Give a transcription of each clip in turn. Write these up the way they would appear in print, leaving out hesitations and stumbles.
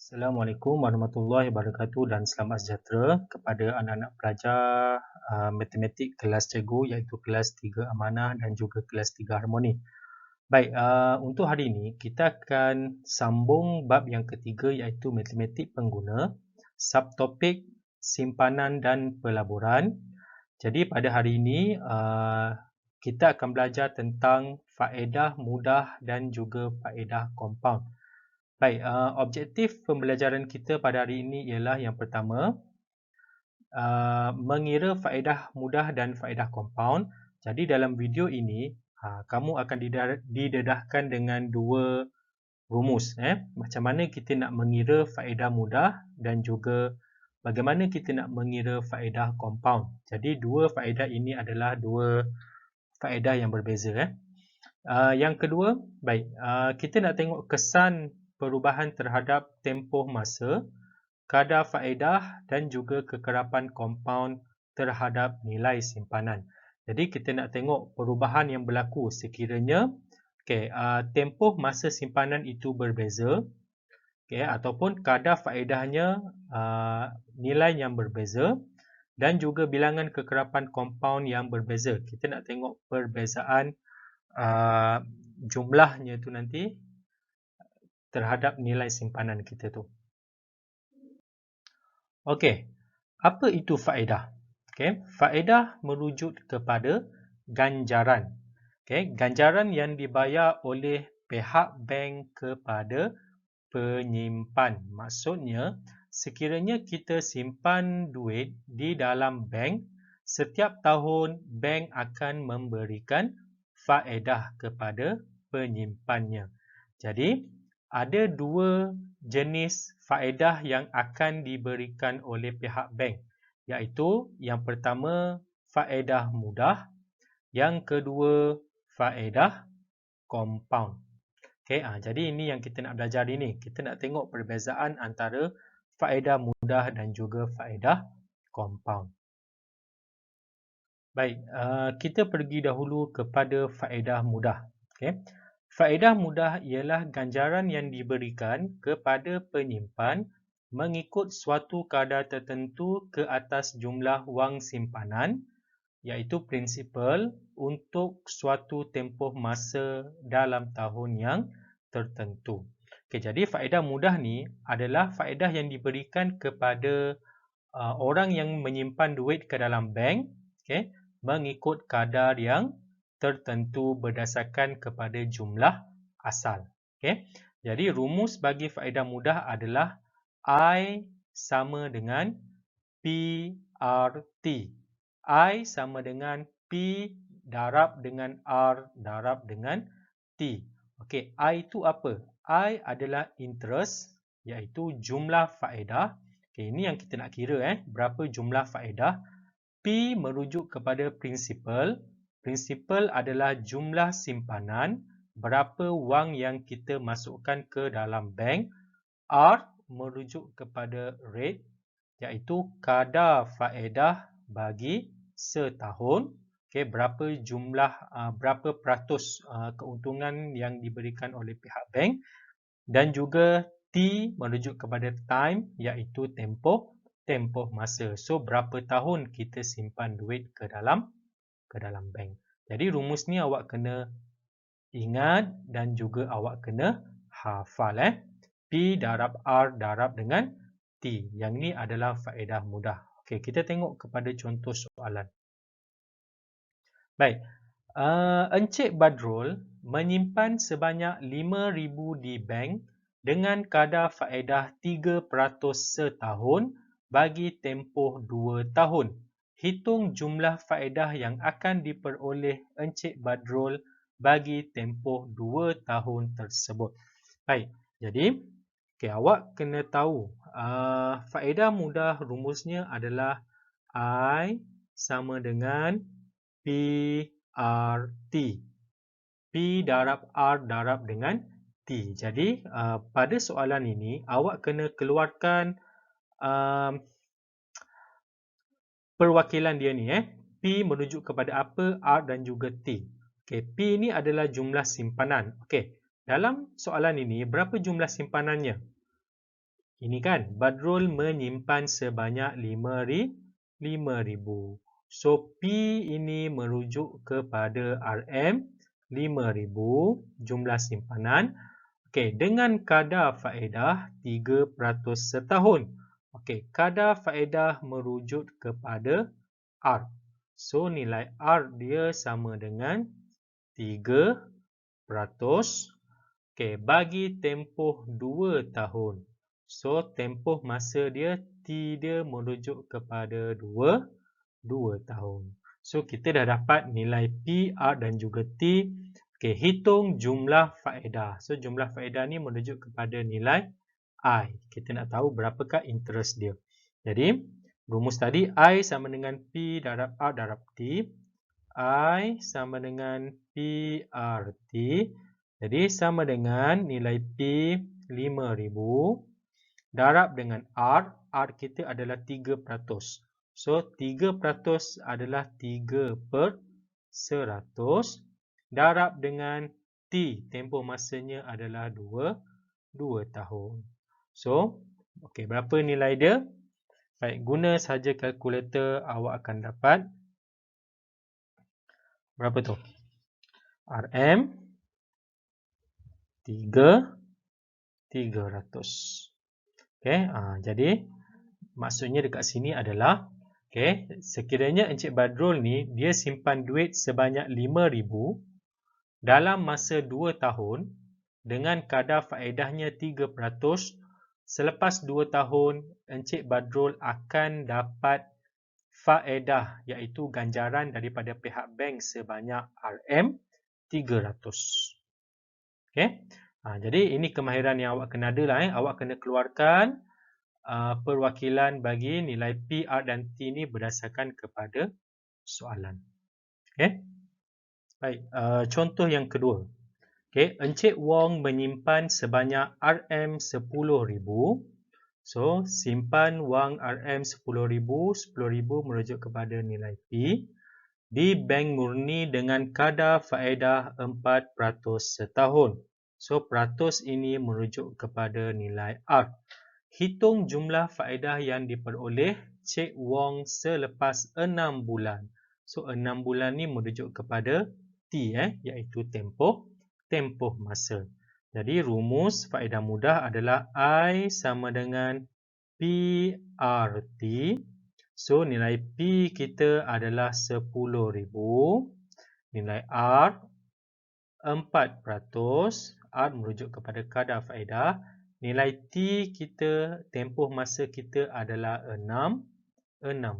Assalamualaikum warahmatullahi wabarakatuh dan selamat sejahtera kepada anak-anak pelajar matematik kelas cikgu iaitu kelas 3 amanah dan juga kelas 3 harmoni. Baik, untuk hari ini kita akan sambung bab yang ketiga iaitu matematik pengguna, subtopik simpanan dan pelaburan. Jadi pada hari ini kita akan belajar tentang faedah mudah dan juga faedah kompaun. Baik, objektif pembelajaran kita pada hari ini ialah yang pertama, mengira faedah mudah dan faedah kompaun. Jadi dalam video ini, kamu akan didedahkan dengan dua rumus. Macam mana kita nak mengira faedah mudah dan juga bagaimana kita nak mengira faedah kompaun. Jadi dua faedah ini adalah dua faedah yang berbeza. Yang kedua, baik, kita nak tengok kesan perubahan terhadap tempoh masa, kadar faedah dan juga kekerapan kompaun terhadap nilai simpanan. Jadi kita nak tengok perubahan yang berlaku sekiranya tempoh masa simpanan itu berbeza, ataupun kadar faedahnya nilai yang berbeza dan juga bilangan kekerapan kompaun yang berbeza. Kita nak tengok perbezaan jumlahnya tu nanti terhadap nilai simpanan kita tu. Okey, apa itu faedah? Faedah merujuk kepada ganjaran. Ganjaran yang dibayar oleh pihak bank kepada penyimpan. Maksudnya, sekiranya kita simpan duit di dalam bank, setiap tahun bank akan memberikan faedah kepada penyimpannya. Jadi, ada dua jenis faedah yang akan diberikan oleh pihak bank, iaitu yang pertama faedah mudah, yang kedua faedah kompaun. Jadi ini yang kita nak belajar ini. Kita nak tengok perbezaan antara faedah mudah dan juga faedah kompaun. Baik, kita pergi dahulu kepada faedah mudah. Faedah mudah ialah ganjaran yang diberikan kepada penyimpan mengikut suatu kadar tertentu ke atas jumlah wang simpanan, iaitu prinsipal untuk suatu tempoh masa dalam tahun yang tertentu. Jadi faedah mudah ni adalah faedah yang diberikan kepada orang yang menyimpan duit ke dalam bank, mengikut kadar yang tertentu berdasarkan kepada jumlah asal. Jadi rumus bagi faedah mudah adalah I sama dengan PRT. I sama dengan P darab dengan R darab dengan T. I itu apa? I adalah interest, iaitu jumlah faedah. Ini yang kita nak kira, berapa jumlah faedah. P merujuk kepada principal. Principal adalah jumlah simpanan, berapa wang yang kita masukkan ke dalam bank. R merujuk kepada rate, iaitu kadar faedah bagi setahun. Berapa peratus keuntungan yang diberikan oleh pihak bank. Dan juga T merujuk kepada time, iaitu tempoh masa. So berapa tahun kita simpan duit ke dalam bank. Jadi rumus ni awak kena ingat dan juga awak kena hafal. P darab R darab dengan T. Yang ni adalah faedah mudah. Kita tengok kepada contoh soalan. Baik, Encik Badrul menyimpan sebanyak 5,000 di bank dengan kadar faedah 3% setahun bagi tempoh 2 tahun. Hitung jumlah faedah yang akan diperoleh Encik Badrul bagi tempoh 2 tahun tersebut. Baik, jadi awak kena tahu faedah mudah rumusnya adalah I sama dengan PRT. P darab R darab dengan T. Jadi pada soalan ini awak kena keluarkan perwakilan dia ni. P merujuk kepada apa, R dan juga T. P ni adalah jumlah simpanan. Dalam soalan ini berapa jumlah simpanannya? Ini kan, Badrul menyimpan sebanyak 5,000. So, P ini merujuk kepada RM 5,000 jumlah simpanan. Okey, dengan kadar faedah 3% setahun. Okey, kadar faedah merujuk kepada R. So, nilai R dia sama dengan 3%. Okey, bagi tempoh 2 tahun. So, tempoh masa dia, T dia merujuk kepada 2 tahun. So, kita dah dapat nilai P, R dan juga T. Okey, hitung jumlah faedah. So, jumlah faedah ni merujuk kepada nilai I. Kita nak tahu berapakah interest dia. Jadi, rumus tadi I sama dengan P darab R darab T. I sama dengan PRT. Jadi sama dengan nilai P 5,000 darab dengan R. R kita adalah 3%. So 3% adalah 3/100 darab dengan T. Tempoh masanya adalah 2 tahun. So, okey, berapa nilai dia? Baik, guna saja kalkulator awak akan dapat berapa tu? RM 300. Okey, jadi maksudnya dekat sini adalah sekiranya Encik Badrul ni dia simpan duit sebanyak 5,000 dalam masa 2 tahun dengan kadar faedahnya 3%, selepas 2 tahun Encik Badrul akan dapat faedah iaitu ganjaran daripada pihak bank sebanyak RM 300. Okey. Jadi ini kemahiran yang awak kena ada lah. Awak kena keluarkan perwakilan bagi nilai P, R dan T ni berdasarkan kepada soalan. Okey. Baik, contoh yang kedua. Okey, Encik Wong menyimpan sebanyak RM 10,000. So, simpan wang RM 10,000, 10,000 merujuk kepada nilai P di bank murni dengan kadar faedah 4% setahun. So, peratus ini merujuk kepada nilai R. Hitung jumlah faedah yang diperoleh Cik Wong selepas 6 bulan. So, 6 bulan ni merujuk kepada T, iaitu tempoh masa. Jadi, rumus faedah mudah adalah I sama dengan PRT. So, nilai P kita adalah 10,000. Nilai R 4%. R merujuk kepada kadar faedah. Nilai T kita, tempoh masa kita adalah 6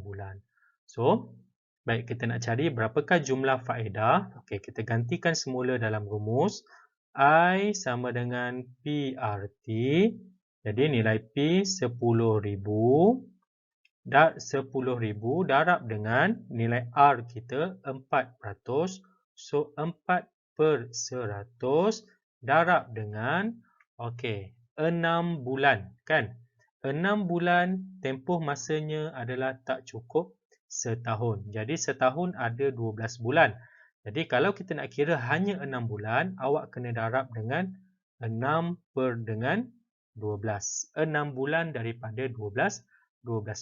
bulan. So, baik, kita nak cari berapakah jumlah faedah. Okey, kita gantikan semula dalam rumus. I sama dengan PRT. Jadi, nilai P 10,000. 10,000 darab dengan nilai R kita 4%. So, 4/100 darab dengan 6 bulan kan. 6 bulan tempoh masanya adalah tak cukup setahun. Jadi setahun ada 12 bulan. Jadi kalau kita nak kira hanya 6 bulan, awak kena darab dengan 6 per dengan 12. 6 bulan daripada 12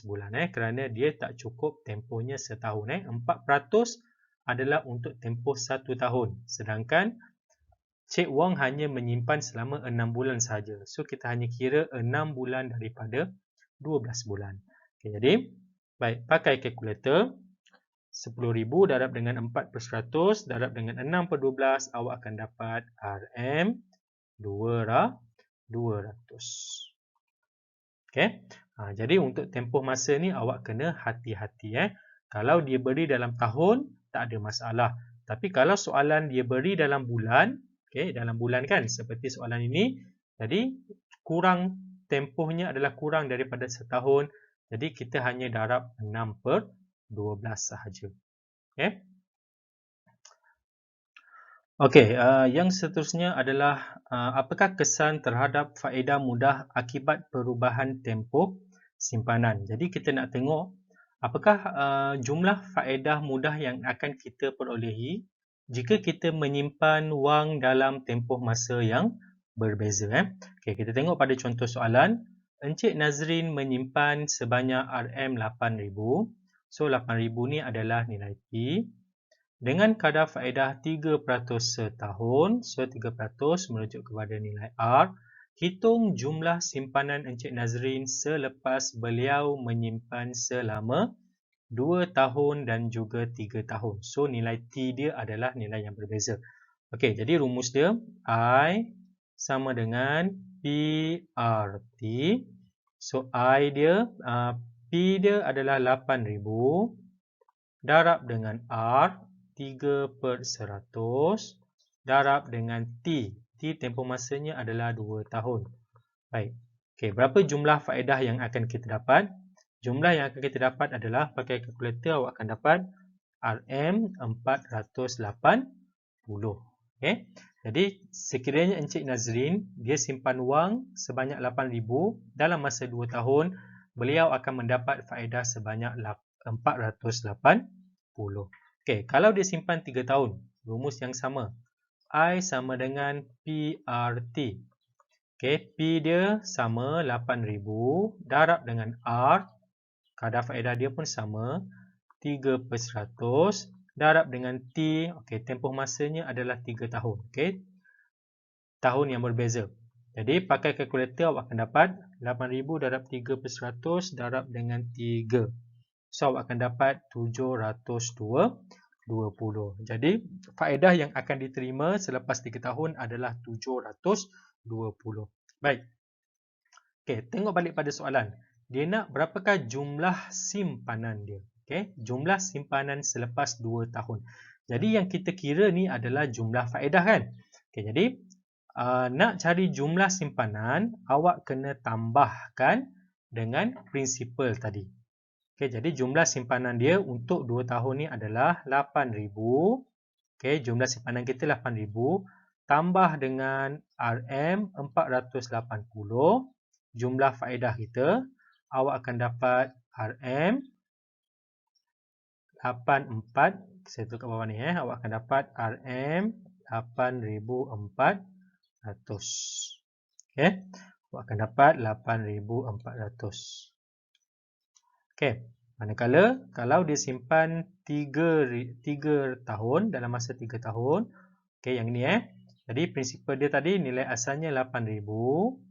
bulan kerana dia tak cukup tempohnya setahun. 4% adalah untuk tempoh 1 tahun. Sedangkan Cik Wong hanya menyimpan selama 6 bulan sahaja. So, kita hanya kira 6 bulan daripada 12 bulan. Jadi, baik, pakai kalkulator. 10,000 darab dengan 4% darab dengan 6 per 12, awak akan dapat RM 200. Jadi, untuk tempoh masa ni awak kena hati-hati. Kalau dia beri dalam tahun, tak ada masalah. Tapi kalau soalan dia beri dalam bulan, dalam bulan kan, seperti soalan ini, jadi kurang tempohnya adalah kurang daripada setahun. Jadi kita hanya darab 6 per 12 sahaja. Yang seterusnya adalah apakah kesan terhadap faedah mudah akibat perubahan tempoh simpanan. Jadi kita nak tengok apakah jumlah faedah mudah yang akan kita perolehi jika kita menyimpan wang dalam tempoh masa yang berbeza. Kita tengok pada contoh soalan. Encik Nazrin menyimpan sebanyak RM8,000. So 8,000 ni adalah nilai P. Dengan kadar faedah 3% setahun. So 3% merujuk kepada nilai R. Hitung jumlah simpanan Encik Nazrin selepas beliau menyimpan selama 2 tahun dan juga 3 tahun. So nilai T dia adalah nilai yang berbeza. Okey, jadi rumus dia I sama dengan PRT. So I dia, P dia adalah 8,000 darab dengan R 3/100 darab dengan T. T tempoh masanya adalah 2 tahun. Baik. Okey, berapa jumlah faedah yang akan kita dapat? Jumlah yang akan kita dapat adalah pakai kalkulator awak akan dapat RM480. Okey. Jadi sekiranya Encik Nazrin dia simpan wang sebanyak 8,000 dalam masa 2 tahun, beliau akan mendapat faedah sebanyak 480. Okey, kalau dia simpan 3 tahun, rumus yang sama. I sama dengan PRT. Okey, P dia sama 8,000 darab dengan R, kadar faedah dia pun sama 3/100 darab dengan T. Okey, tempoh masanya adalah 3 tahun. Okey. Tahun yang berbeza. Jadi pakai kalkulator awak akan dapat 8,000 darab 3/100 darab dengan 3. So awak akan dapat 720. Jadi faedah yang akan diterima selepas 3 tahun adalah 720. Baik. Okey, tengok balik pada soalan. Dia nak berapakah jumlah simpanan dia? Okey, jumlah simpanan selepas 2 tahun. Jadi yang kita kira ni adalah jumlah faedah kan? Okey, jadi nak cari jumlah simpanan, awak kena tambahkan dengan prinsipal tadi. Okey, jadi jumlah simpanan dia untuk 2 tahun ni adalah 8,000. Okey, jumlah simpanan kita 8,000 tambah dengan RM 480. Jumlah faedah kita, awak akan dapat RM 84. Saya tulis kat bawah ni awak akan dapat RM 8,400. Okey, awak akan dapat 8,400. Okey, manakala kalau dia simpan 3 tahun dalam masa 3 tahun. Okey, yang ni Jadi prinsipal dia tadi nilai asalnya 8,000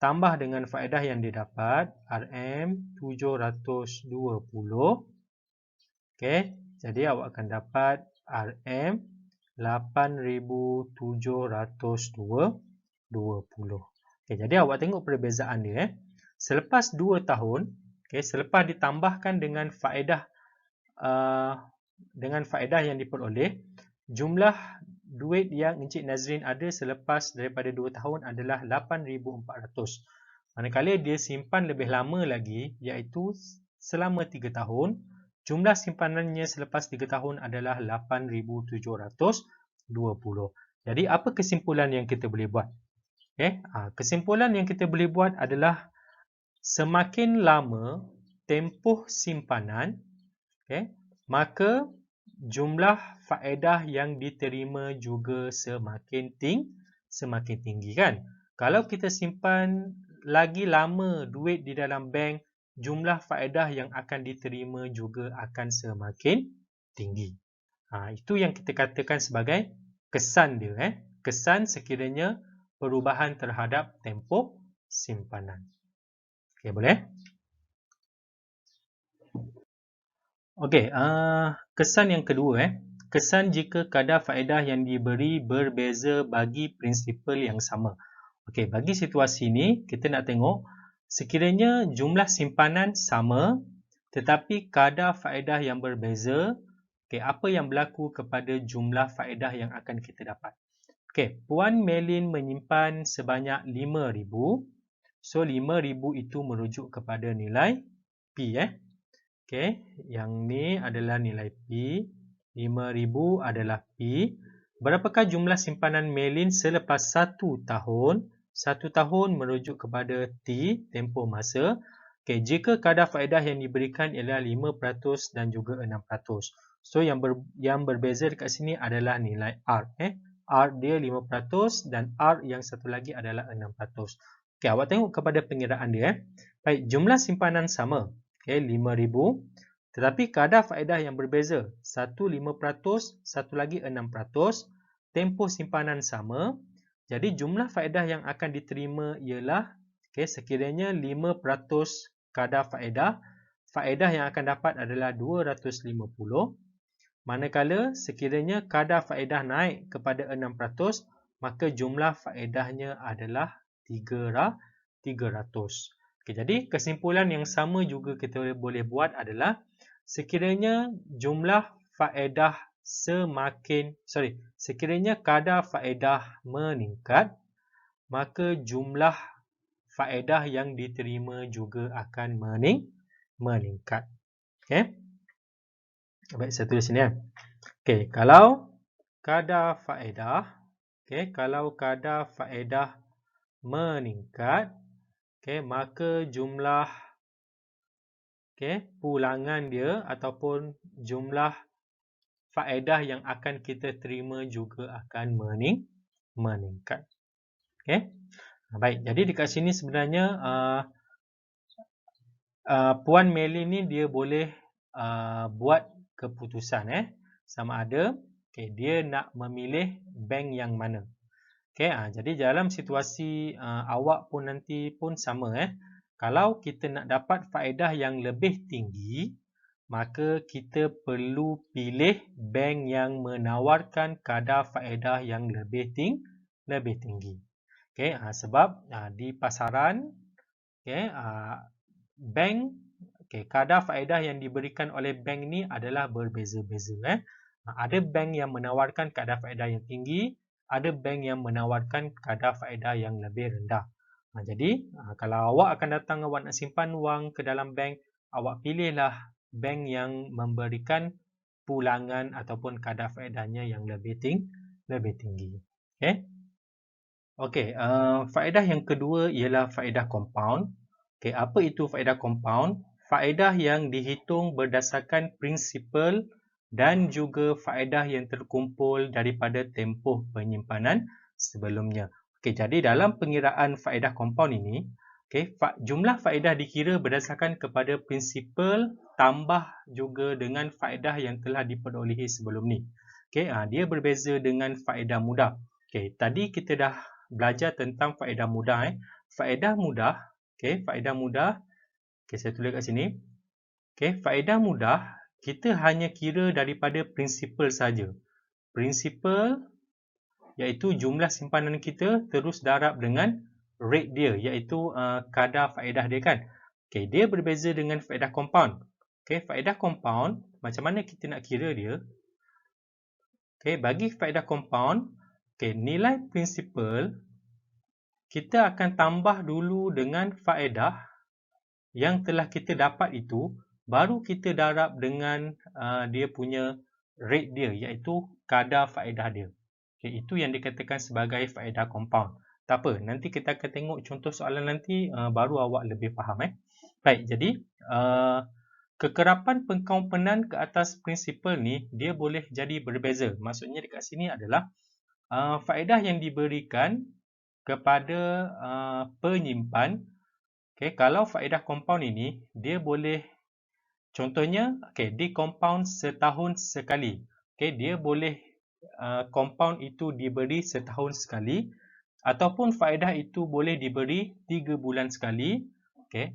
tambah dengan faedah yang dia dapat RM 720. Okey, jadi awak akan dapat RM 8,720. Okey, jadi awak tengok perbezaan dia Selepas 2 tahun, okey, selepas ditambahkan dengan faedah yang diperoleh, jumlah duit yang Encik Nazrin ada selepas daripada 2 tahun adalah 8,400. Manakala dia simpan lebih lama lagi, iaitu selama 3 tahun, jumlah simpanannya selepas 3 tahun adalah 8,720. Jadi apa kesimpulan yang kita boleh buat? Okay. Kesimpulan yang kita boleh buat adalah semakin lama tempoh simpanan, maka jumlah faedah yang diterima juga semakin tinggi kan. Kalau kita simpan lagi lama duit di dalam bank, jumlah faedah yang akan diterima juga akan semakin tinggi. Itu yang kita katakan sebagai kesan dia. Kesan sekiranya perubahan terhadap tempoh simpanan. Okey, boleh? Okey, kesan yang kedua kesan jika kadar faedah yang diberi berbeza bagi prinsipal yang sama. Okey, bagi situasi ni kita nak tengok sekiranya jumlah simpanan sama tetapi kadar faedah yang berbeza, okey, apa yang berlaku kepada jumlah faedah yang akan kita dapat? Okey, Puan Melin menyimpan sebanyak 5,000. So 5,000 itu merujuk kepada nilai P Okey, yang ni adalah nilai P. 5,000 adalah P. Berapakah jumlah simpanan Melin selepas 1 tahun? 1 tahun merujuk kepada T, tempoh masa. Okey, jika kadar faedah yang diberikan ialah 5% dan juga 6%. So yang berbeza dekat sini adalah nilai R R dia 5% dan R yang satu lagi adalah 6%. Okey, awak tengok kepada pengiraan dia. Baik, jumlah simpanan sama. Okey, 5,000. Tetapi kadar faedah yang berbeza. Satu 5%, satu lagi 6%. Tempoh simpanan sama. Jadi jumlah faedah yang akan diterima ialah sekiranya 5% kadar faedah. Faedah yang akan dapat adalah 250. Manakala sekiranya kadar faedah naik kepada 6%, maka jumlah faedahnya adalah 300. Jadi kesimpulan yang sama juga kita boleh buat adalah sekiranya jumlah faedah sekiranya kadar faedah meningkat, maka jumlah faedah yang diterima juga akan meningkat. Okey. Baik, saya tulis sini. Okey, kalau kadar faedah meningkat, maka jumlah pulangan dia ataupun jumlah faedah yang akan kita terima juga akan meningkat. Okey. Baik, jadi dekat sini sebenarnya Puan Meli ni dia boleh buat keputusan sama ada dia nak memilih bank yang mana. Jadi dalam situasi awak pun nanti pun sama kalau kita nak dapat faedah yang lebih tinggi, maka kita perlu pilih bank yang menawarkan kadar faedah yang lebih tinggi. Sebab di pasaran bank kadar faedah yang diberikan oleh bank ni adalah berbeza-beza. Ada bank yang menawarkan kadar faedah yang tinggi, ada bank yang menawarkan kadar faedah yang lebih rendah. Jadi kalau awak akan datang, awak nak simpan wang ke dalam bank, awak pilihlah bank yang memberikan pulangan ataupun kadar faedahnya yang lebih tinggi. Faedah yang kedua ialah faedah compound. Apa itu faedah compound? Faedah yang dihitung berdasarkan prinsipal dan juga faedah yang terkumpul daripada tempoh penyimpanan sebelumnya. Jadi dalam pengiraan faedah compound ini, jumlah faedah dikira berdasarkan kepada prinsipal tambah juga dengan faedah yang telah diperolehi sebelum ni. Dia berbeza dengan faedah mudah. Tadi kita dah belajar tentang faedah mudah. Faedah mudah, saya tulis kat sini. Faedah mudah kita hanya kira daripada prinsipal saja. Prinsipal iaitu jumlah simpanan kita terus darab dengan rate dia iaitu kadar faedah dia kan. Dia berbeza dengan faedah compound. Faedah compound macam mana kita nak kira dia? Bagi faedah compound, nilai prinsipal kita akan tambah dulu dengan faedah yang telah kita dapat itu, baru kita darab dengan dia punya rate dia iaitu kadar faedah dia. Itu yang dikatakan sebagai faedah compound. Tak apa, nanti kita akan tengok contoh soalan nanti baru awak lebih faham. Baik, jadi kekerapan pengkomponan ke atas prinsipal ni dia boleh jadi berbeza. Maksudnya dekat sini adalah faedah yang diberikan kepada penyimpan. Kalau faedah compound ini dia boleh contohnya di compound setahun sekali. Dia boleh compound itu diberi setahun sekali ataupun faedah itu boleh diberi 3 bulan sekali.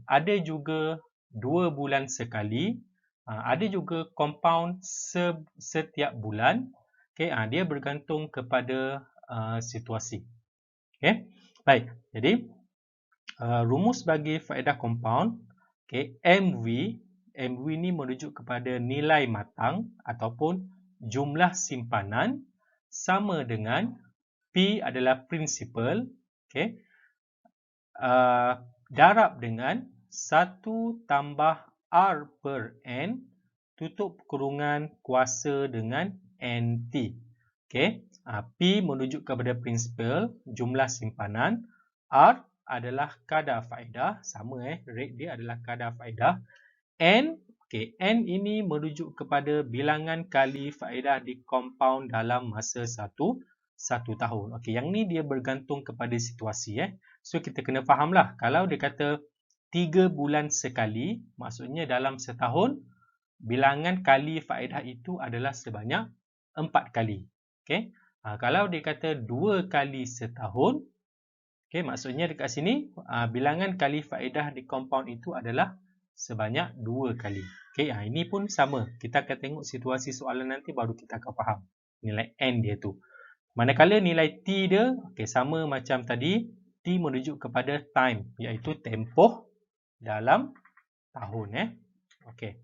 Ada juga 2 bulan sekali. Ada juga compound setiap bulan. Dia bergantung kepada situasi. Baik, jadi rumus bagi faedah compound, MV ni merujuk kepada nilai matang ataupun jumlah simpanan sama dengan P adalah principal, darab dengan 1 tambah R per N tutup kurungan kuasa dengan NT. P merujuk kepada principal, jumlah simpanan. R adalah kadar faedah, sama rate dia adalah kadar faedah. N, N ini merujuk kepada bilangan kali faedah di compound dalam masa 1 tahun. Okey, yang ni dia bergantung kepada situasi. So, kita kena fahamlah. Kalau dia kata 3 bulan sekali, maksudnya dalam setahun, bilangan kali faedah itu adalah sebanyak 4 kali. Okey. Kalau dia kata 2 kali setahun, okey, maksudnya dekat sini bilangan kali faedah di compound itu adalah sebanyak 2 kali. Okey, ini pun sama. Kita akan tengok situasi soalan nanti baru kita akan faham nilai N dia tu. Manakala nilai T dia, okey, sama macam tadi, T merujuk kepada time, iaitu tempoh dalam tahun. Okey.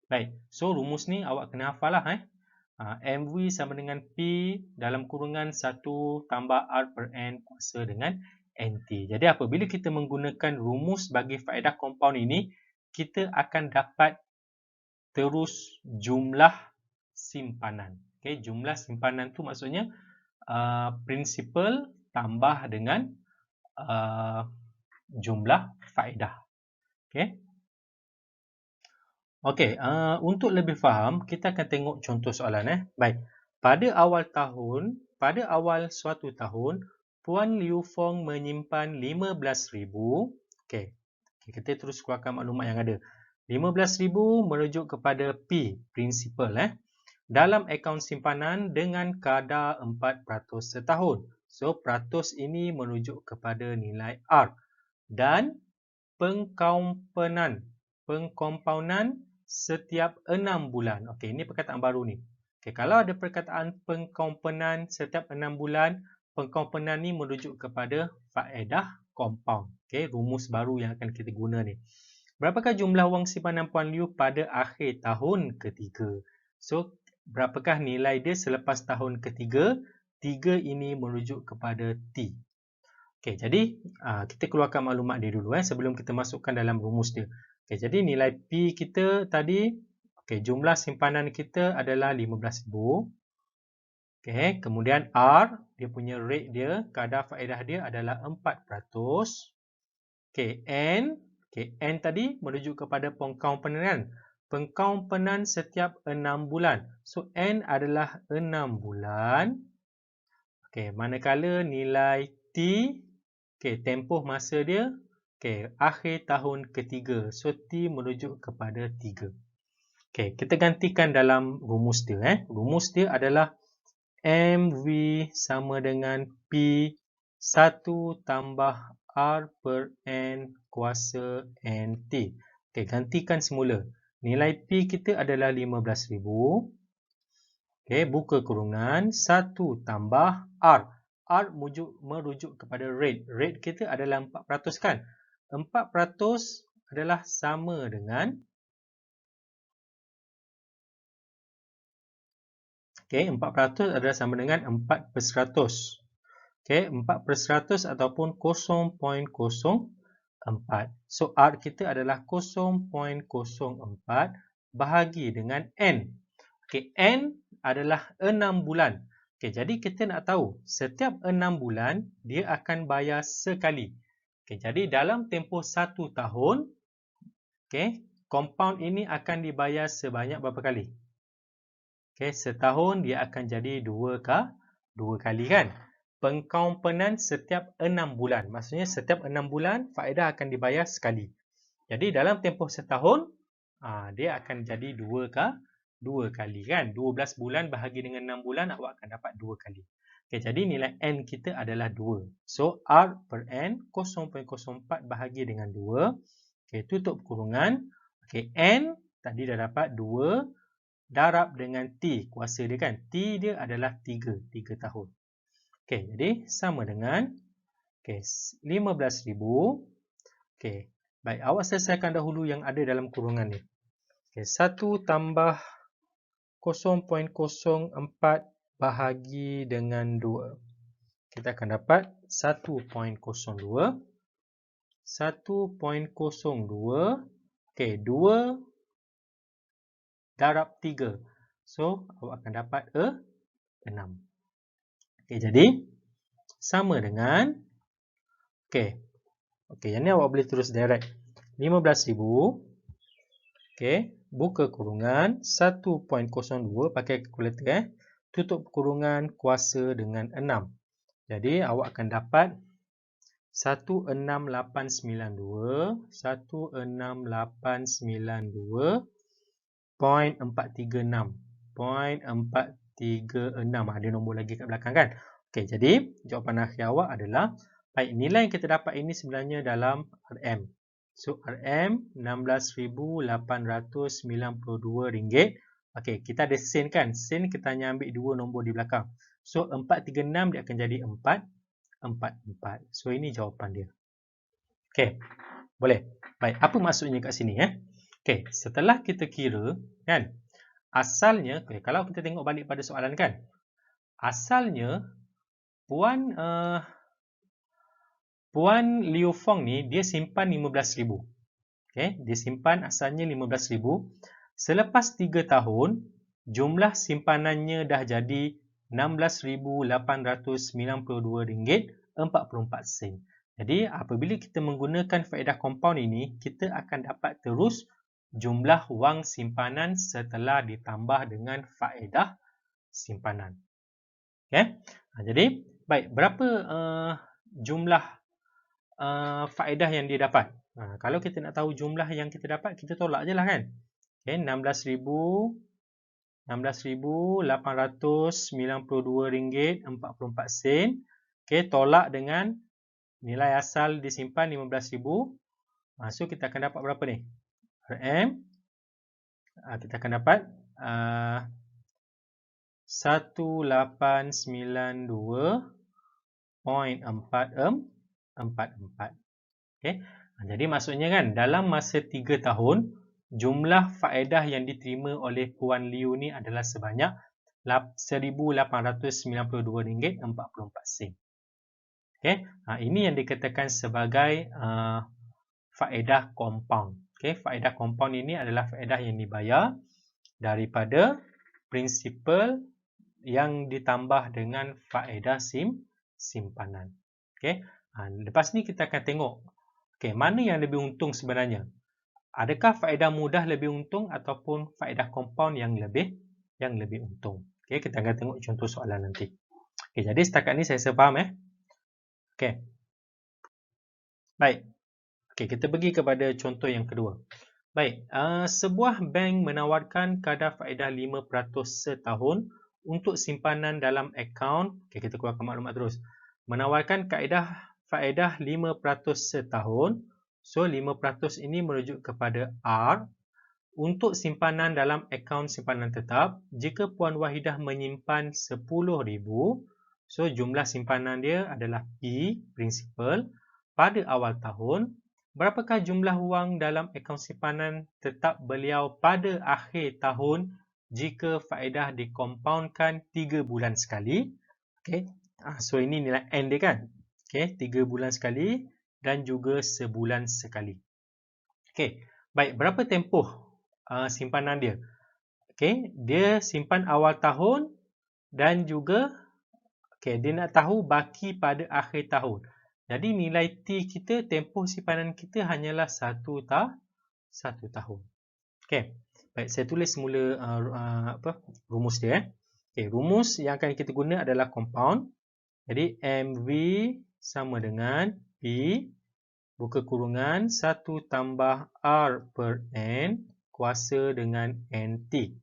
Baik, so rumus ni awak kena hafal lah. MV sama dengan P dalam kurungan 1 tambah R per N kuasa dengan NT. Jadi apabila kita menggunakan rumus bagi faedah compound ini, kita akan dapat terus jumlah simpanan. Okay, jumlah simpanan tu maksudnya principal tambah dengan jumlah faedah. Okay. Okey, untuk lebih faham, kita akan tengok contoh soalan. Baik, pada awal suatu tahun, Puan Liu Fong menyimpan 15,000. Okey, kita terus keluarkan maklumat yang ada. 15,000 merujuk kepada P, principal. Dalam akaun simpanan dengan kadar 4% setahun. So, peratus ini merujuk kepada nilai R. Dan pengkomponan setiap 6 bulan. Okey, ini perkataan baru ni. Okey, kalau ada perkataan pengkomponan setiap 6 bulan, pengkomponan ni merujuk kepada faedah compound. Okey, rumus baru yang akan kita guna ni. Berapakah jumlah wang simpanan Puan Liu pada akhir tahun ketiga? So, berapakah nilai dia selepas tahun ketiga? 3 ini merujuk kepada T. Okey, jadi kita keluarkan maklumat dia dulu sebelum kita masukkan dalam rumus dia. Okey, jadi nilai P kita tadi, okey, jumlah simpanan kita adalah 15,000. Okey, kemudian R, dia punya rate dia, kadar faedah dia adalah 4%. Okey, N tadi merujuk kepada pengkomponan. Pengkomponan setiap 6 bulan. So, N adalah 6 bulan. Okey, manakala nilai T, okey, tempoh masa dia, okey, akhir tahun ketiga. So, T merujuk kepada 3. Okey, kita gantikan dalam rumus dia. Rumus dia adalah MV sama dengan P 1 tambah R per N kuasa NT. Okey, gantikan semula. Nilai P kita adalah 15,000. Okey, buka kurungan 1 tambah R. R merujuk kepada rate. Rate kita adalah 4% kan? 4% adalah sama dengan 4% adalah sama dengan 4%. Okey, 4% ataupun 0.04. So, R kita adalah 0.04 bahagi dengan N. Okey, N adalah 6 bulan. Okey, jadi kita nak tahu setiap 6 bulan dia akan bayar sekali. Okey, jadi dalam tempoh 1 tahun, okey, compound ini akan dibayar sebanyak berapa kali? Okey, setahun dia akan jadi 2 kali kan? Pengkomponan setiap 6 bulan. Maksudnya setiap 6 bulan faedah akan dibayar sekali. Jadi dalam tempoh setahun dia akan jadi 2 kali kan? 12 bulan bahagi dengan 6 bulan awak akan dapat 2 kali. Okey, jadi nilai N kita adalah 2. So, R per N 0.04 bahagi dengan 2. Okey, tutup kurungan. Okey, N tadi dah dapat 2 darab dengan T. Kuasa dia kan? T dia adalah 3 tahun. Okey, jadi sama dengan 15,000. Okey, baik, awak selesaikan dahulu yang ada dalam kurungan ni. Okey, 1 tambah 0.04 bahagi dengan 2. Kita akan dapat 1.02. 1.02. Okey, 2 darab 3. So, awak akan dapat 6. Okey, jadi sama dengan yang ni awak boleh terus direct. 15,000. Okey, buka kurungan 1.02 pakai kalkulator tutup kurungan kuasa dengan 6. Jadi awak akan dapat 16892 16892.436 ada nombor lagi kat belakang kan. Okey, jadi jawapan akhir awak adalah baik, nilai yang kita dapat ini sebenarnya dalam RM. So RM RM16,892. Okey, kita ada sen kan. Sen kita hanya ambil dua nombor di belakang. So 436 dia akan jadi 444. So ini jawapan dia. Okey, boleh. Baik, apa maksudnya kat sini Okey, setelah kita kira kan, asalnya kalau kita tengok balik pada soalan kan, asalnya Puan Liu Fong ni dia simpan 15,000. Okey, dia simpan asalnya 15,000. Selepas 3 tahun, jumlah simpanannya dah jadi RM16,892.44. Jadi apabila kita menggunakan faedah compound ini, kita akan dapat terus jumlah wang simpanan setelah ditambah dengan faedah simpanan. Okey. Jadi baik, berapa jumlah faedah yang dia dapat? Kalau kita nak tahu jumlah yang kita dapat, kita tolak je lah kan. Okay, RM16,892.44. Okay, tolak dengan nilai asal disimpan 15,000. So kita akan dapat berapa ni? RM. Kita akan dapat 1892.444. Okay. Jadi maksudnya kan, dalam masa 3 tahun, jumlah faedah yang diterima oleh Puan Liu ni adalah sebanyak RM1,892.44. Okay. Ini yang dikatakan sebagai faedah compound. Okay. Faedah compound ini adalah faedah yang dibayar daripada prinsipal yang ditambah dengan faedah simpanan. Okay. Lepas ni kita akan tengok mana yang lebih untung sebenarnya. Adakah faedah mudah lebih untung ataupun faedah compound yang lebih untung. Okay, kita akan tengok contoh soalan nanti. Okay, jadi setakat ni saya faham Okay. Baik. Okay, kita pergi kepada contoh yang kedua. Baik, sebuah bank menawarkan kadar faedah 5% setahun untuk simpanan dalam akaun. Okay, kita keluarkan maklumat terus. Menawarkan faedah 5% setahun. So 5% ini merujuk kepada R untuk simpanan dalam akaun simpanan tetap. Jika Puan Wahidah menyimpan 10,000, so jumlah simpanan dia adalah P, principal, pada awal tahun. Berapakah jumlah wang dalam akaun simpanan tetap beliau pada akhir tahun jika faedah dikompaundkan 3 bulan sekali? Okay. So ini nilai N dia kan? Okay, 3 bulan sekali dan juga sebulan sekali. Okay, baik, berapa tempoh simpanan dia? Okay, dia simpan awal tahun dan juga dia nak tahu baki pada akhir tahun. Jadi nilai T kita, tempoh simpanan kita hanyalah 1 tahun. Okay, baik, saya tulis semula rumus dia. Okay, rumus yang akan kita guna adalah compound. Jadi MV sama dengan P buka kurungan 1 tambah R per N kuasa dengan NT.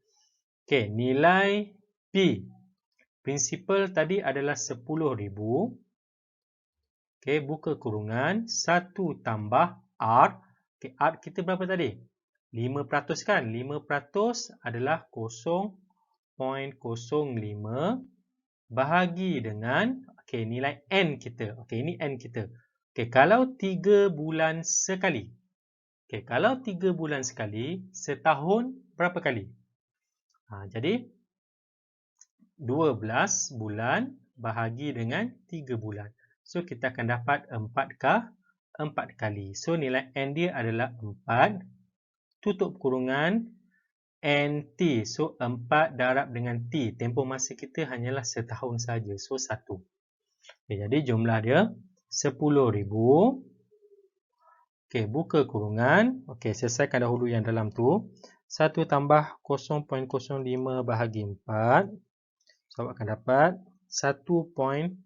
Okey, nilai P. Prinsipal tadi adalah 10,000. Okey, buka kurungan 1 tambah R. Okey, R kita berapa tadi? 5% kan? 5% adalah 0.05 bahagi dengan nilai N kita. Ini N kita. Kalau 3 bulan sekali. Kalau 3 bulan sekali, setahun berapa kali? Jadi 12 bulan bahagi dengan 3 bulan. So kita akan dapat 4 kali. So nilai N dia adalah 4 tutup kurungan NT. So 4 darab dengan T. Tempoh masa kita hanyalah setahun saja. So 1. Jadi jumlah dia 10,000. Buka kurungan. Selesaikan dahulu yang dalam tu. 1 tambah 0.05 bahagi 4. So, awak akan dapat 1.0125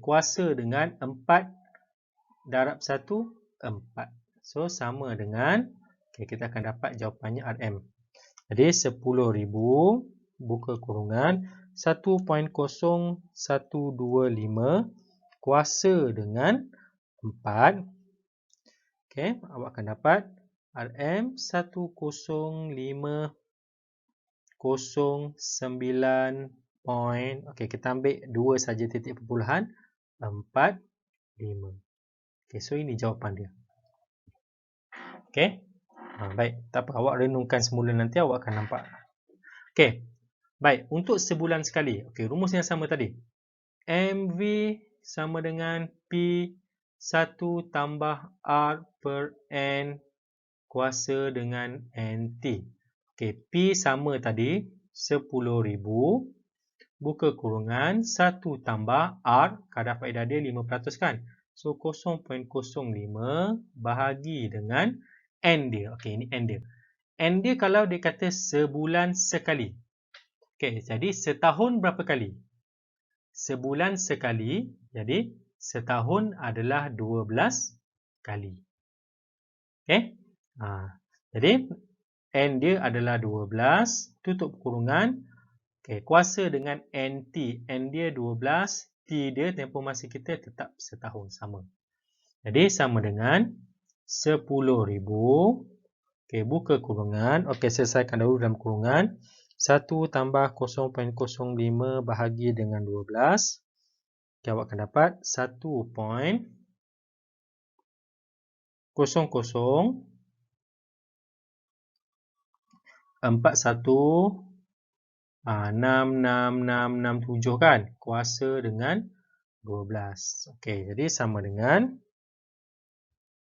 kuasa dengan 4 darab 1, 4. So, sama dengan, kita akan dapat jawapannya RM. Jadi, 10,000 buka kurungan 1.0125 kuasa dengan 4. Awak akan dapat RM 10509. Kita ambil 2 saja titik perpuluhan 45. So ini jawapan dia. Baik, tak apa, awak renungkan semula, nanti awak akan nampak. Baik, untuk sebulan sekali. Rumus yang sama tadi. MV sama dengan P1 tambah R per N kuasa dengan NT. P sama tadi, 10,000 buka kurungan 1 tambah R, kadar faedah dia 5% kan. So, 0.05 bahagi dengan N dia. Ini N dia. N dia kalau dia kata sebulan sekali. Jadi setahun berapa kali? Sebulan sekali, jadi setahun adalah 12 kali. Jadi N dia adalah 12, tutup kurungan. Kuasa dengan NT. N dia 12, T dia tempoh masa kita tetap setahun, sama. Jadi sama dengan 10,000. Buka kurungan. Selesaikan dahulu dalam kurungan. 1 tambah 0.05 bahagi dengan 12. Awak akan dapat 1.00 416667 kan, kuasa dengan 12. Jadi sama dengan,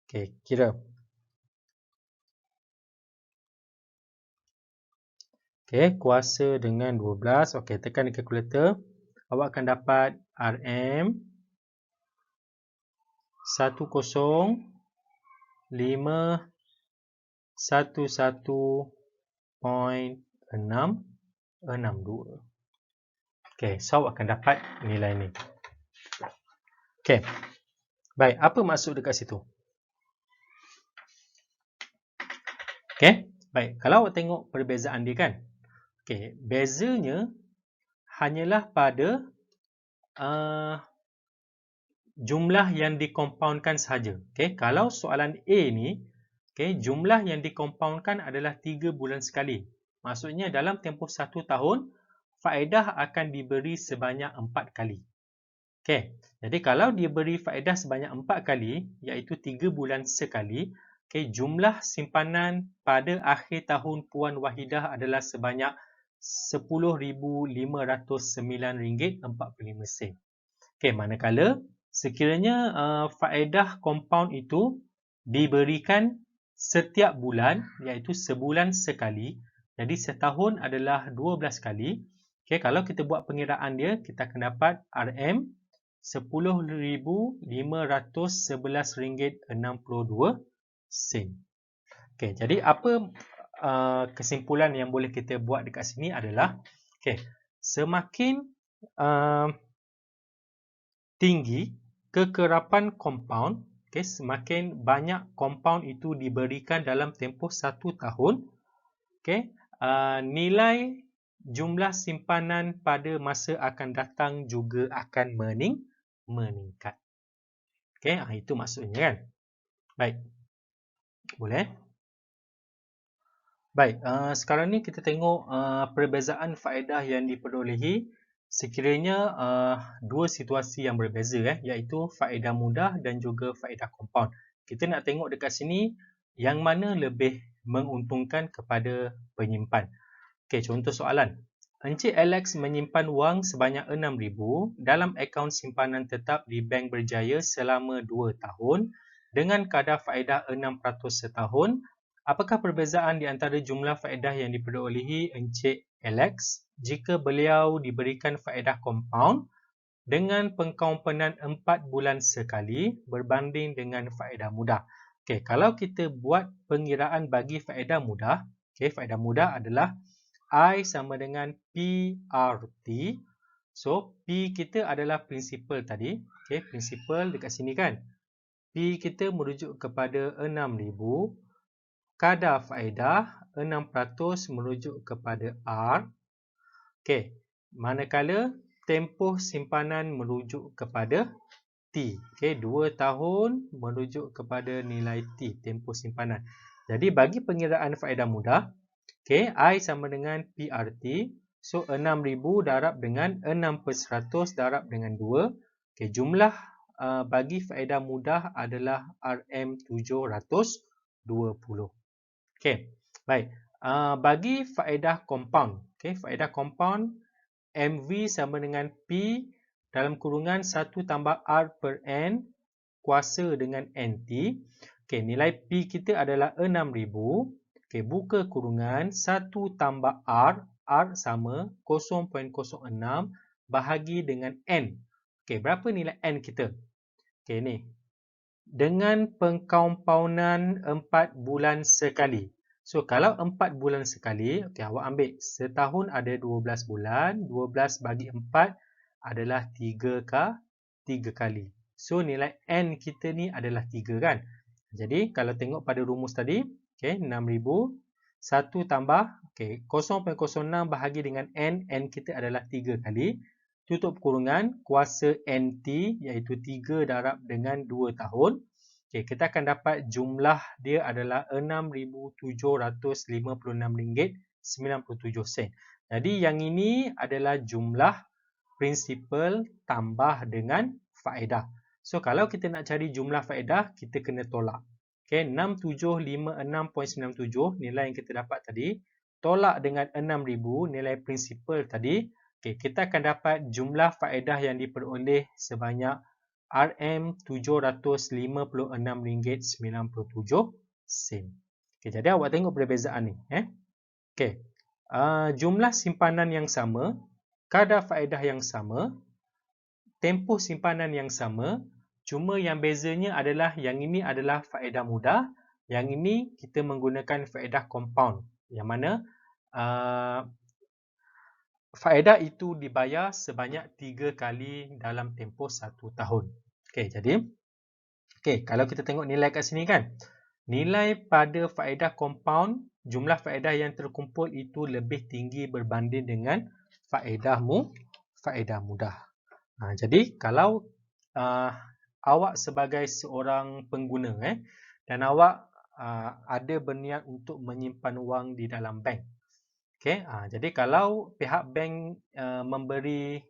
kira. Kuasa dengan 12. Tekan di kalkulator. Awak akan dapat RM 10511.662. So awak akan dapat nilai ni. Baik, apa maksud dekat situ? Baik, kalau awak tengok perbezaan dia kan. Bezanya hanyalah pada jumlah yang dikompaundkan sahaja. Kalau soalan A ni, jumlah yang dikompaundkan adalah 3 bulan sekali. Maksudnya dalam tempoh 1 tahun, faedah akan diberi sebanyak 4 kali. Jadi kalau dia beri faedah sebanyak 4 kali, iaitu 3 bulan sekali, jumlah simpanan pada akhir tahun Puan Wahidah adalah sebanyak RM10,509.45. Manakala sekiranya faedah kompaun itu diberikan setiap bulan, iaitu sebulan sekali, jadi setahun adalah 12 kali. Kalau kita buat pengiraan dia, kita akan dapat RM RM10,511.62. Jadi apa kesimpulan yang boleh kita buat dekat sini adalah, semakin tinggi kekerapan kompaun, semakin banyak kompaun itu diberikan dalam tempoh 1 tahun, nilai jumlah simpanan pada masa akan datang juga akan meningkat. Itu maksudnya kan. Baik. Boleh? Baik, sekarang ni kita tengok perbezaan faedah yang diperolehi sekiranya dua situasi yang berbeza, iaitu faedah mudah dan juga faedah kompaun. Kita nak tengok dekat sini yang mana lebih menguntungkan kepada penyimpan. Contoh soalan. Encik Alex menyimpan wang sebanyak 6,000 dalam akaun simpanan tetap di Bank Berjaya selama 2 tahun dengan kadar faedah 6% setahun. Apakah perbezaan di antara jumlah faedah yang diperolehi Encik Alex jika beliau diberikan faedah kompaun dengan pengkompanan 4 bulan sekali berbanding dengan faedah mudah? Okey, kalau kita buat pengiraan bagi faedah mudah, okey, faedah mudah adalah I sama dengan PRT. So, P kita adalah prinsipal tadi. Okey, prinsipal dekat sini kan. P kita merujuk kepada 6,000. Kadar faedah 6% merujuk kepada R. Okey, manakala tempoh simpanan merujuk kepada T. Okey, 2 tahun merujuk kepada nilai T, tempoh simpanan. Jadi bagi pengiraan faedah mudah, okey, I sama dengan PRT. So 6,000 darab dengan 6% darab dengan 2. Okey, jumlah bagi faedah mudah adalah RM720. Okey, baik. Bagi faedah compound, okey, faedah compound MV sama dengan P dalam kurungan 1 tambah R per N kuasa dengan NT. Okey, nilai P kita adalah 6,000. Okey, buka kurungan 1 tambah R. R sama 0.06 bahagi dengan N. Okey, berapa nilai N kita? Okey, ni. Dengan pengkompaunan 4 bulan sekali. So, kalau 4 bulan sekali, okay, awak ambil setahun ada 12 bulan, 12 bagi 4 adalah 3 kali. So, nilai N kita ni adalah 3 kan. Jadi, kalau tengok pada rumus tadi, okay, 6,000, 1 tambah, okay, 0.06 bahagi dengan N, N kita adalah 3 kali. Tutup kurungan, kuasa NT iaitu 3 darab dengan 2 tahun. Okay, kita akan dapat jumlah dia adalah RM6,756.97. Jadi yang ini adalah jumlah prinsipal tambah dengan faedah. So kalau kita nak cari jumlah faedah, kita kena tolak. Okay, 6756.97 nilai yang kita dapat tadi. Tolak dengan 6,000 nilai prinsipal tadi. Okay, kita akan dapat jumlah faedah yang diperoleh sebanyak RM756.97. Okay, jadi awak tengok perbezaan ni. Okay. Jumlah simpanan yang sama, kadar faedah yang sama, tempoh simpanan yang sama, cuma yang bezanya adalah yang ini adalah faedah mudah, yang ini kita menggunakan faedah compound. Yang mana faedah itu dibayar sebanyak 3 kali dalam tempoh 1 tahun. Okey, jadi kalau kita tengok nilai kat sini kan. Nilai pada faedah compound, jumlah faedah yang terkumpul itu lebih tinggi berbanding dengan faedah mudah. Jadi kalau awak sebagai seorang pengguna dan awak ada berniat untuk menyimpan wang di dalam bank. Okay, jadi kalau pihak bank memberi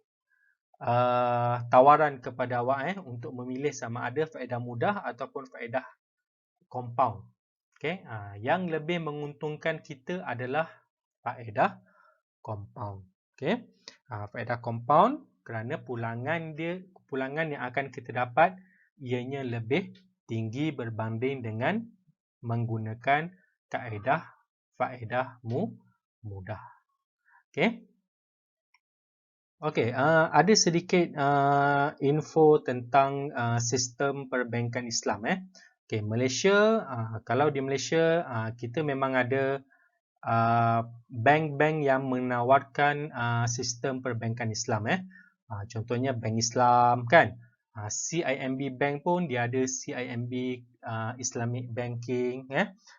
tawaran kepada awak untuk memilih sama ada faedah mudah ataupun faedah compound. Okay, yang lebih menguntungkan kita adalah faedah compound. Okay, faedah compound kerana pulangan yang akan kita dapat ianya lebih tinggi berbanding dengan menggunakan kaedah faedah mudah. Okey. Okey, ada sedikit info tentang sistem perbankan Islam Okey, Malaysia, kalau di Malaysia kita memang ada bank-bank yang menawarkan sistem perbankan Islam contohnya Bank Islam kan. CIMB Bank pun dia ada CIMB Islamic Banking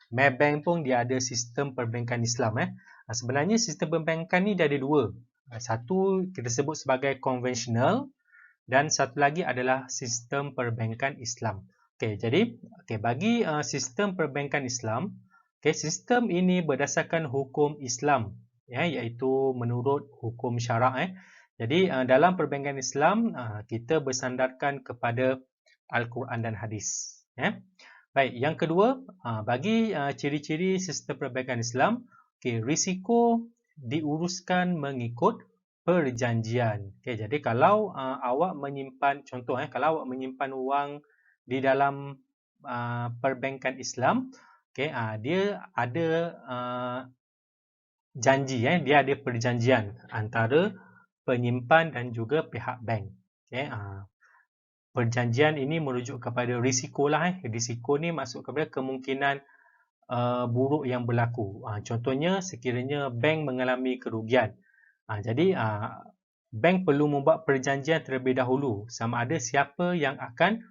Maybank pun dia ada sistem perbankan Islam sebenarnya sistem perbankan ni dia ada dua. Satu kita sebut sebagai konvensional dan satu lagi adalah sistem perbankan Islam. Okey, jadi bagi sistem perbankan Islam, sistem ini berdasarkan hukum Islam iaitu menurut hukum syarak Jadi dalam perbankan Islam kita bersandarkan kepada Al-Quran dan hadis. Baik, yang kedua bagi ciri-ciri sistem perbankan Islam, risiko diuruskan mengikut perjanjian. Jadi kalau awak menyimpan kalau awak menyimpan wang di dalam perbankan Islam, dia ada janji dia ada perjanjian antara penyimpan dan juga pihak bank. perjanjian ini merujuk kepada risiko lah. Risiko ni maksud kepada kemungkinan buruk yang berlaku. Contohnya sekiranya bank mengalami kerugian. Jadi bank perlu membuat perjanjian terlebih dahulu sama ada siapa yang akan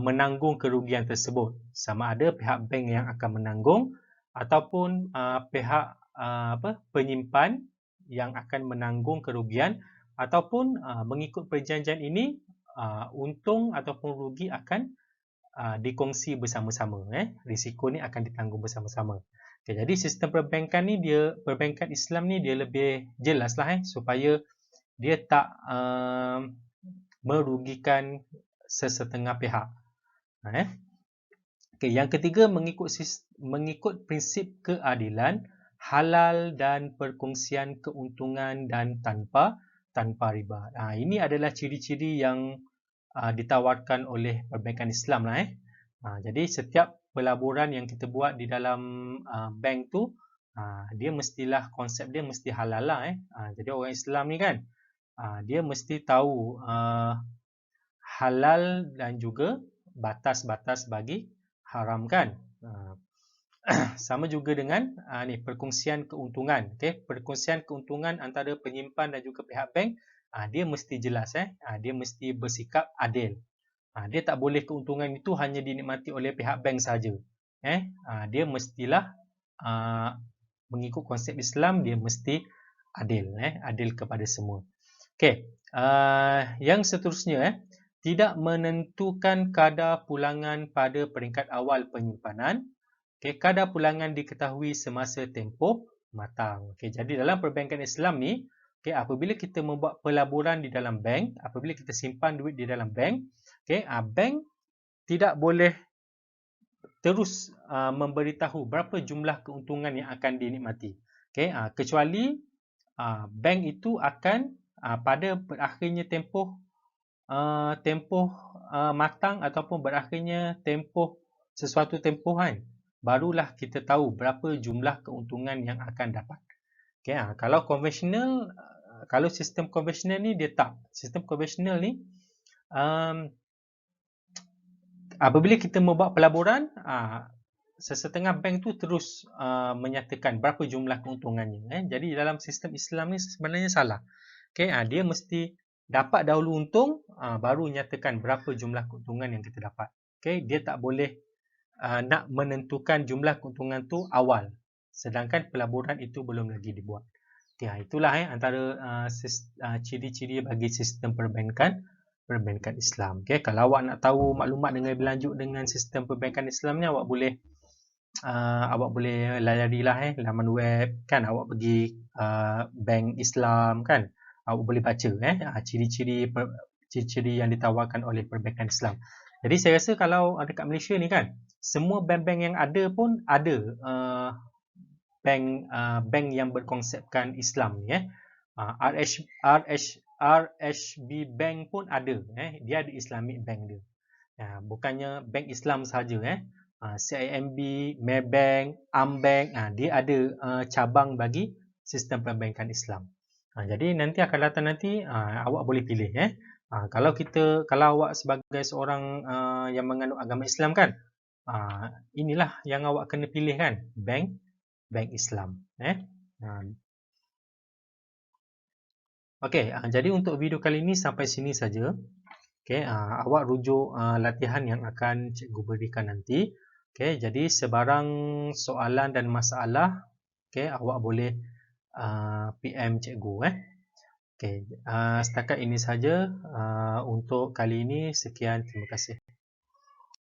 menanggung kerugian tersebut. Sama ada pihak bank yang akan menanggung ataupun pihak penyimpan yang akan menanggung kerugian, ataupun mengikut perjanjian ini untung ataupun rugi akan dikongsi bersama-sama. Risiko ni akan ditanggung bersama-sama. Okay, jadi sistem perbankan ni perbankan Islam ni dia lebih jelas lah supaya dia tak merugikan sesetengah pihak. Okay, yang ketiga, mengikut prinsip keadilan, halal dan perkongsian keuntungan dan tanpa riba. Ini adalah ciri-ciri yang ditawarkan oleh perbankan Islam lah. Jadi setiap pelaburan yang kita buat di dalam bank tu, dia mestilah konsep dia mesti halal lah. Jadi orang Islam ni kan, dia mesti tahu halal dan juga batas-batas bagi haram kan. Sama juga dengan perkongsian keuntungan. Perkongsian keuntungan antara penyimpan dan juga pihak bank, dia mesti jelas. Dia mesti bersikap adil. Dia tak boleh keuntungan itu hanya dinikmati oleh pihak bank saja. Dia mestilah mengikut konsep Islam, dia mesti adil. Adil kepada semua. Okey, yang seterusnya, tidak menentukan kadar pulangan pada peringkat awal penyimpanan. Kadar pulangan diketahui semasa tempoh matang. Jadi dalam perbankan Islam ni, apabila kita membuat pelaburan di dalam bank, apabila kita simpan duit di dalam bank, bank tidak boleh terus memberitahu berapa jumlah keuntungan yang akan dinikmati. Kecuali bank itu akan pada berakhirnya tempoh matang ataupun berakhirnya sesuatu tempohan, barulah kita tahu berapa jumlah keuntungan yang akan dapat. Kalau konvensional, kalau sistem konvensional ni dia tak. Sistem konvensional ni apabila kita membuat pelaburan, sesetengah bank tu terus menyatakan berapa jumlah keuntungannya. Jadi dalam sistem Islam ni sebenarnya salah. Dia mesti dapat dahulu untung, baru nyatakan berapa jumlah keuntungan yang kita dapat. Dia tak boleh nak menentukan jumlah keuntungan tu awal, sedangkan pelaburan itu belum lagi dibuat. Itulah antara ciri-ciri bagi sistem perbankan Islam. Kalau awak nak tahu maklumat dengan lebih lanjut dengan sistem perbankan Islam ni, awak boleh layarilah laman web kan, awak pergi bank Islam kan, awak boleh baca ciri-ciri yang ditawarkan oleh perbankan Islam. Jadi saya rasa kalau dekat Malaysia ni kan, semua bank-bank yang ada pun ada bank yang berkonsepkan Islam ni. RHB Bank pun ada. Dia ada Islamic Bank dia. Bukannya bank Islam sahaja. CIMB, Maybank, Ambank, dia ada cabang bagi sistem perbankan Islam. Jadi nanti akan datang nanti awak boleh pilih. Kalau awak sebagai seorang yang menganut agama Islam kan, inilah yang awak kena pilih kan, bank Islam. Okey, jadi untuk video kali ini sampai sini saja. Awak rujuk latihan yang akan cikgu berikan nanti. Jadi sebarang soalan dan masalah, awak boleh PM cikgu. Setakat ini saja untuk kali ini. Sekian, terima kasih.